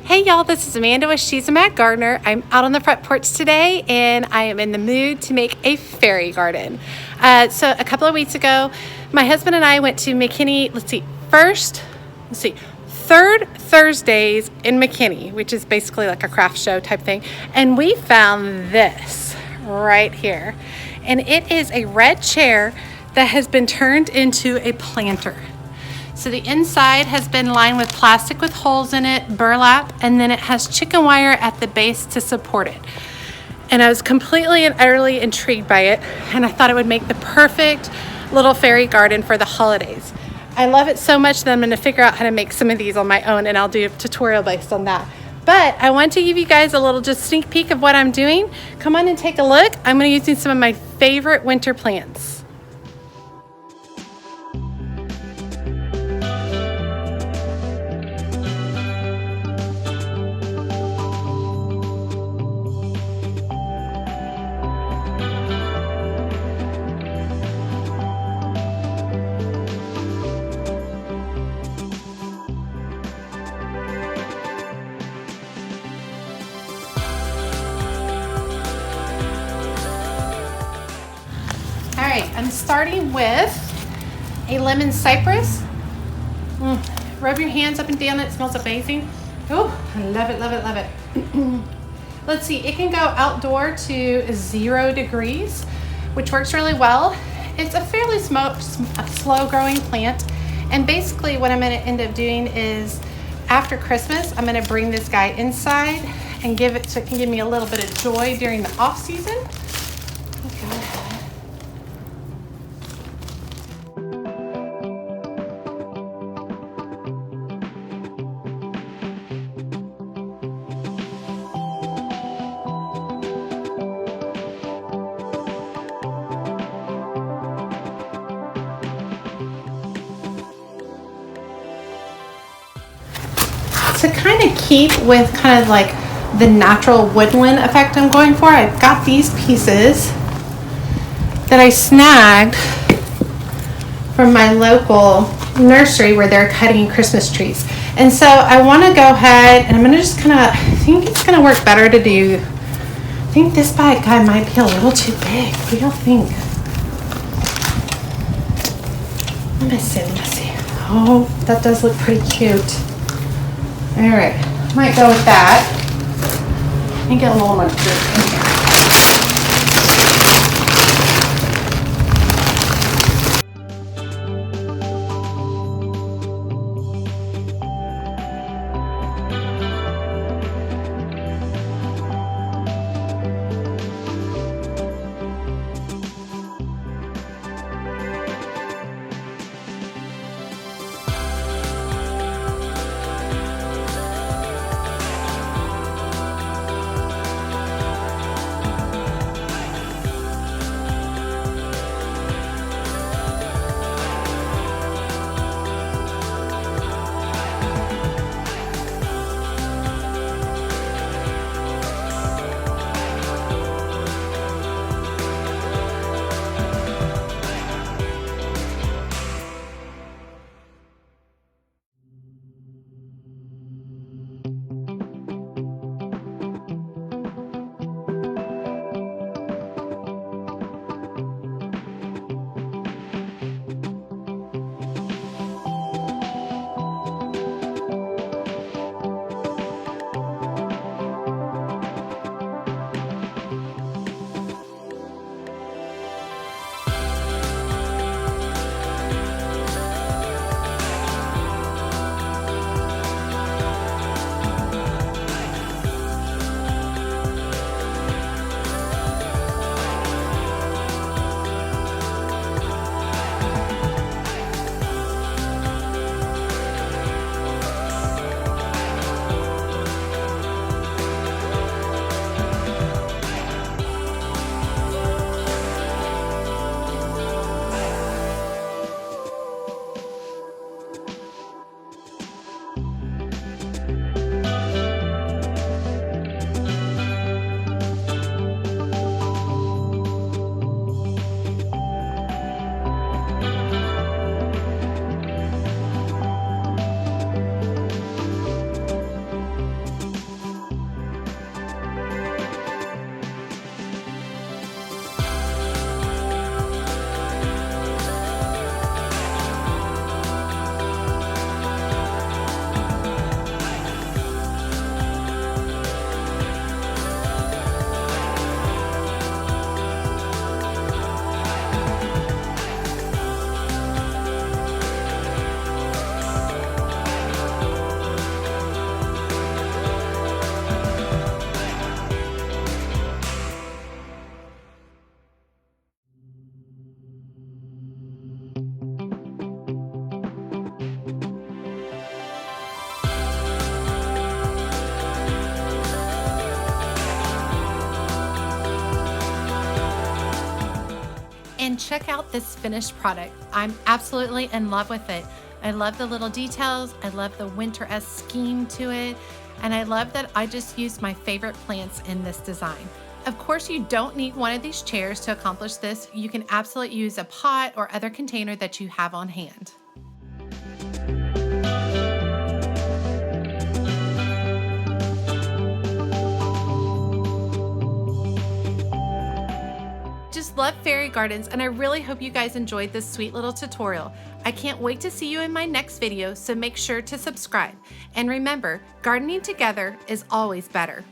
Hey y'all, this is Amanda with She's a Mad Gardener. I'm out on the front porch today and I am in the mood to make a fairy garden. So a couple of weeks ago, my husband and I went to McKinney, third Thursdays in McKinney, which is basically like a craft show type thing. And we found this right here. And it is a red chair that has been turned into a planter. So the inside has been lined with plastic with holes in it, burlap, and then it has chicken wire at the base to support it. And I was completely and utterly intrigued by it, and I thought it would make the perfect little fairy garden for the holidays. I love it so much that I'm gonna figure out how to make some of these on my own, and I'll do a tutorial based on that. But I want to give you guys a little just sneak peek of what I'm doing. Come on and take a look. I'm gonna be using some of my favorite winter plants. All right, I'm starting with a lemon cypress. Rub your hands up and down, it smells amazing. Oh, I love it, love it, love it. Let's see, it can go outdoor to 0 degrees, which works really well. It's a fairly slow growing plant. And basically what I'm gonna end up doing is after Christmas, I'm gonna bring this guy inside and give it so it can give me a little bit of joy during the off season. Okay. To kind of keep with kind of like the natural woodland effect I'm going for, I've got these pieces that I snagged from my local nursery where they're cutting Christmas trees. And so I want to go ahead and I'm going to just kind of, I think it's going to work better to do, I think this bag guy might be a little too big. What do y'all think? Let me see. Oh, that does look pretty cute. All right, might go with that. Let me get a little more dirt in here. check out this finished product. I'm absolutely in love with it. I love the little details. I love the winter-esque scheme to it. And I love that I just used my favorite plants in this design. Of course, you don't need one of these chairs to accomplish this. You can absolutely use a pot or other container that you have on hand. Just love fairy gardens, and I really hope you guys enjoyed this sweet little tutorial. I can't wait to see you in my next video, so make sure to subscribe. And remember, gardening together is always better.